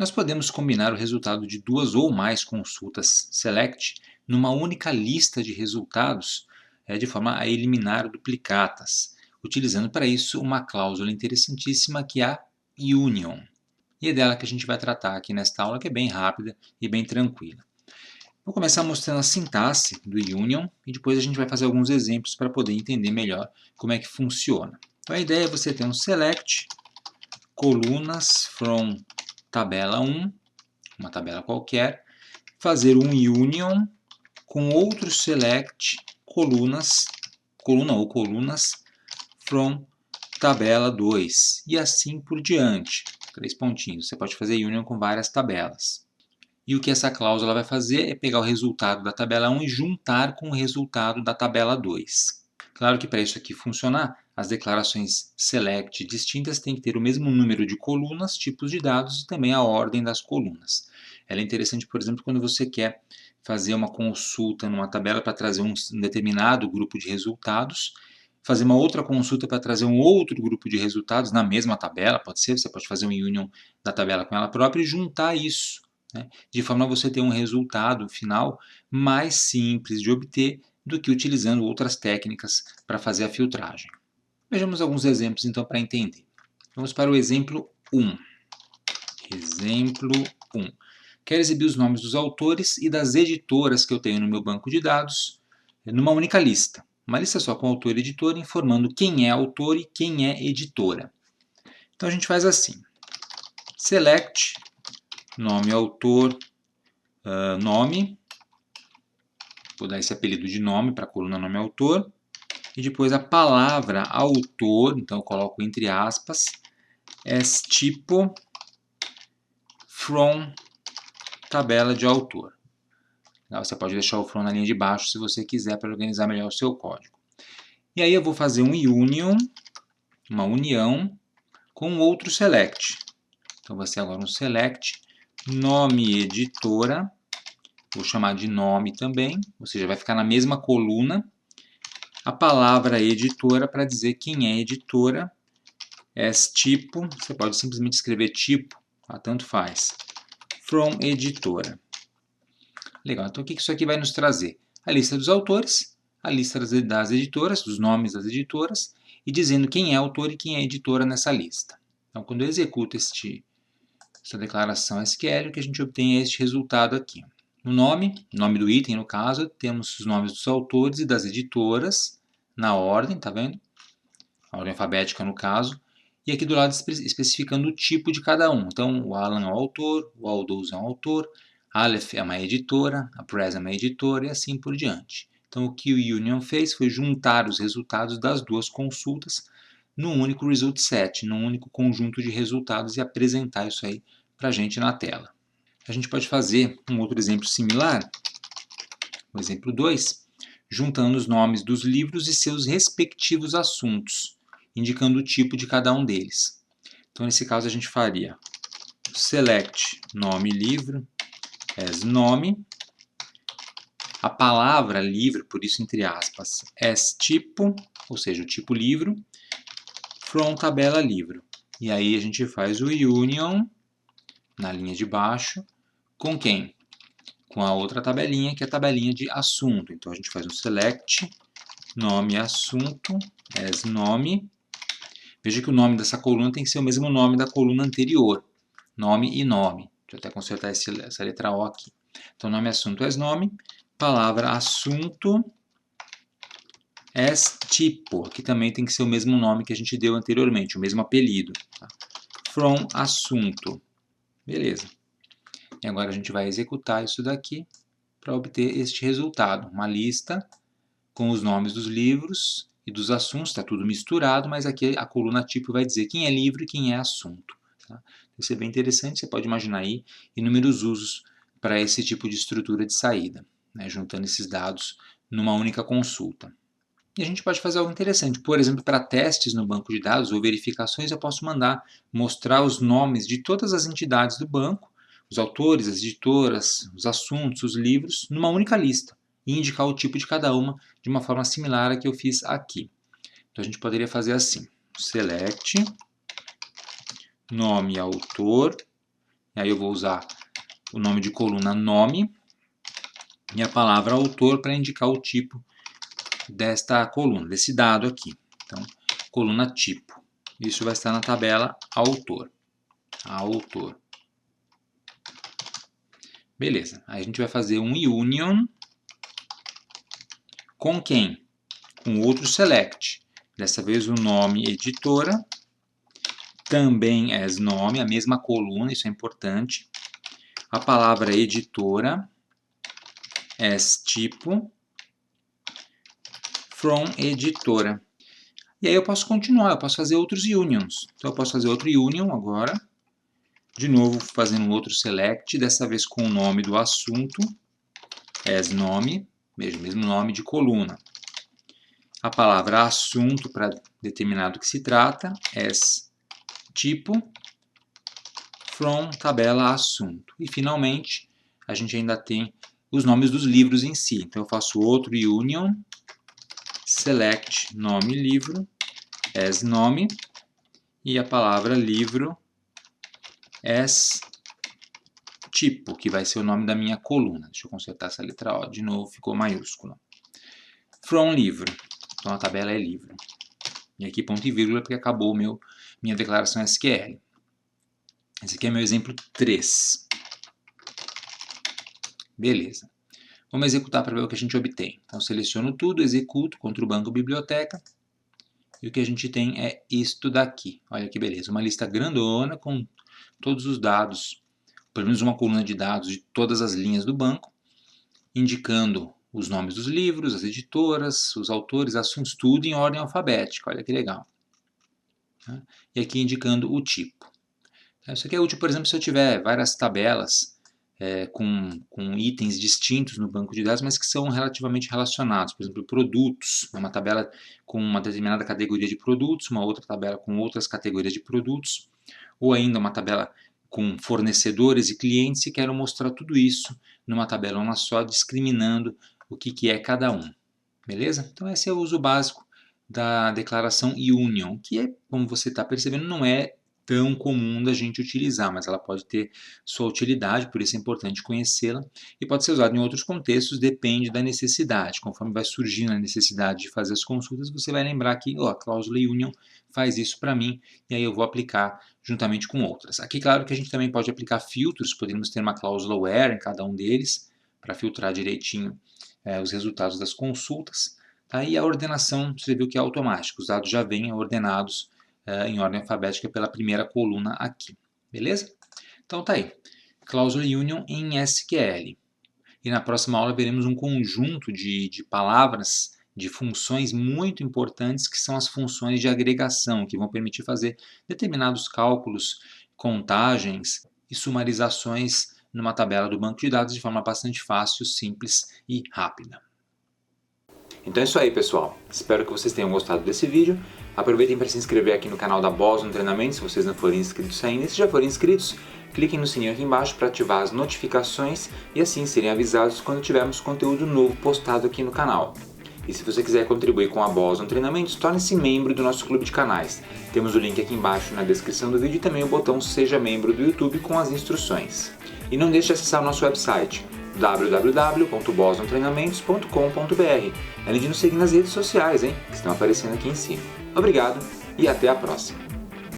Nós podemos combinar o resultado de duas ou mais consultas select numa única lista de resultados, de forma a eliminar duplicatas, utilizando para isso uma cláusula interessantíssima que é a union. E é dela que a gente vai tratar aqui nesta aula, que é bem rápida e bem tranquila. Vou começar mostrando a sintaxe do union e depois a gente vai fazer alguns exemplos para poder entender melhor como é que funciona. Então a ideia é você ter um select colunas from tabela 1, uma tabela qualquer, fazer um union com outro select coluna ou colunas from tabela 2 e assim por diante. 3 pontinhos. Você pode fazer union com várias tabelas. E o que essa cláusula vai fazer é pegar o resultado da tabela 1 e juntar com o resultado da tabela 2. Claro que para isso aqui funcionar, as declarações select distintas têm que ter o mesmo número de colunas, tipos de dados e também a ordem das colunas. Ela é interessante, por exemplo, quando você quer fazer uma consulta numa tabela para trazer um determinado grupo de resultados, fazer uma outra consulta para trazer um outro grupo de resultados na mesma tabela, pode ser, você pode fazer um union da tabela com ela própria e juntar isso, de forma a você ter um resultado final mais simples de obter do que utilizando outras técnicas para fazer a filtragem. Vejamos alguns exemplos então para entender. Vamos para o exemplo 1. Exemplo 1. Quero exibir os nomes dos autores e das editoras que eu tenho no meu banco de dados numa única lista. Uma lista só com autor e editora, informando quem é autor e quem é editora. Então a gente faz assim. Select, nome, autor, nome. Vou dar esse apelido de nome para a coluna nome autor. E depois a palavra autor, então eu coloco entre aspas, as tipo from tabela de autor. Você pode deixar o from na linha de baixo se você quiser para organizar melhor o seu código. E aí eu vou fazer um union, uma união, com outro select. Então vai ser agora um select nome editora, vou chamar de nome também, ou seja, vai ficar na mesma coluna. A palavra editora para dizer quem é editora, as tipo, você pode simplesmente escrever tipo, tanto faz, from editora. Legal, então o que isso aqui vai nos trazer? A lista dos autores, a lista das editoras, dos nomes das editoras, e dizendo quem é autor e quem é editora nessa lista. Então, quando eu executo essa declaração SQL, o que a gente obtém é este resultado aqui. No nome do item, no caso, temos os nomes dos autores e das editoras, na ordem, tá vendo? A ordem alfabética, no caso. E aqui do lado especificando o tipo de cada um. Então, o Alan é o autor, o Aldous é um autor, a Aleph é uma editora, a Press é uma editora e assim por diante. Então, o que o Union fez foi juntar os resultados das duas consultas num único result set, num único conjunto de resultados e apresentar isso aí para a gente na tela. A gente pode fazer um outro exemplo similar, o exemplo 2, juntando os nomes dos livros e seus respectivos assuntos, indicando o tipo de cada um deles. Então, nesse caso, a gente faria select nome livro, as nome, a palavra livro, por isso entre aspas, as tipo, ou seja, o tipo livro, from tabela livro. E aí a gente faz o union, na linha de baixo, com quem? Com a outra tabelinha, que é a tabelinha de assunto. Então a gente faz um select, nome assunto, as nome. Veja que o nome dessa coluna tem que ser o mesmo nome da coluna anterior. Nome e nome. Deixa eu até consertar essa letra O aqui. Então, nome assunto as nome, palavra assunto as tipo. Aqui também tem que ser o mesmo nome que a gente deu anteriormente, o mesmo apelido. Tá? From assunto. Beleza. E agora a gente vai executar isso daqui para obter este resultado. Uma lista com os nomes dos livros e dos assuntos, está tudo misturado, mas aqui a coluna tipo vai dizer quem é livro e quem é assunto. Tá? Isso é bem interessante, você pode imaginar aí inúmeros usos para esse tipo de estrutura de saída, juntando esses dados numa única consulta. E a gente pode fazer algo interessante, por exemplo, para testes no banco de dados ou verificações, eu posso mostrar os nomes de todas as entidades do banco, os autores, as editoras, os assuntos, os livros, numa única lista e indicar o tipo de cada uma de uma forma similar à que eu fiz aqui. Então a gente poderia fazer assim, select, nome autor, E aí eu vou usar o nome de coluna nome e a palavra autor para indicar o tipo desta coluna, desse dado aqui. Então, coluna tipo. Isso vai estar na tabela autor. Autor. Beleza. Aí a gente vai fazer um union com quem? Com outro select. Dessa vez o nome editora. Também as nome, a mesma coluna, isso é importante. A palavra editora. As tipo. From editora. E aí eu posso continuar, eu posso fazer outros unions. Então eu posso fazer outro union agora. De novo fazendo outro select, dessa vez com o nome do assunto. As nome, veja, mesmo nome de coluna. A palavra assunto para determinar do que se trata. As tipo. From tabela assunto. E finalmente a gente ainda tem os nomes dos livros em si. Então eu faço outro union. Select nome livro. As nome. E a palavra livro. As tipo, que vai ser o nome da minha coluna. Deixa eu consertar essa letra O de novo, ficou maiúscula. From livro. Então a tabela é livro. E aqui ponto e vírgula porque acabou minha declaração SQL. Esse aqui é meu exemplo 3. Beleza. Vamos executar para ver o que a gente obtém. Então seleciono tudo, executo, contra o banco biblioteca. E o que a gente tem é isto daqui. Olha que beleza. Uma lista grandona com todos os dados, pelo menos uma coluna de dados de todas as linhas do banco, indicando os nomes dos livros, as editoras, os autores, assuntos, tudo em ordem alfabética. Olha que legal. E aqui indicando o tipo. Isso aqui é útil, por exemplo, se eu tiver várias tabelas com itens distintos no banco de dados, mas que são relativamente relacionados. Por exemplo, produtos, uma tabela com uma determinada categoria de produtos, uma outra tabela com outras categorias de produtos, ou ainda uma tabela com fornecedores e clientes, e quero mostrar tudo isso numa tabelona só, discriminando o que é cada um. Beleza? Então esse é o uso básico da declaração union, que é, como você está percebendo, não é tão comum da gente utilizar, mas ela pode ter sua utilidade, por isso é importante conhecê-la, e pode ser usada em outros contextos, depende da necessidade. Conforme vai surgindo a necessidade de fazer as consultas, você vai lembrar que a cláusula union faz isso para mim, e aí eu vou aplicar juntamente com outras. Aqui, claro que a gente também pode aplicar filtros, podemos ter uma cláusula where em cada um deles, para filtrar direitinho os resultados das consultas. Tá? E a ordenação, você viu que é automático, os dados já vêm ordenados em ordem alfabética pela primeira coluna aqui. Beleza? Então tá aí. Cláusula union em SQL. E na próxima aula veremos um conjunto de palavras, de funções muito importantes, que são as funções de agregação, que vão permitir fazer determinados cálculos, contagens e sumarizações numa tabela do banco de dados de forma bastante fácil, simples e rápida. Então é isso aí, pessoal. Espero que vocês tenham gostado desse vídeo. Aproveitem para se inscrever aqui no canal da Boston Treinamento, se vocês não forem inscritos ainda. E se já forem inscritos, cliquem no sininho aqui embaixo para ativar as notificações e assim serem avisados quando tivermos conteúdo novo postado aqui no canal. E se você quiser contribuir com a Boston Treinamentos, torne-se membro do nosso clube de canais. Temos o link aqui embaixo na descrição do vídeo e também o botão Seja Membro do YouTube com as instruções. E não deixe de acessar o nosso website www.bostontreinamentos.com.br, além de nos seguir nas redes sociais, que estão aparecendo aqui em cima. Obrigado e até a próxima!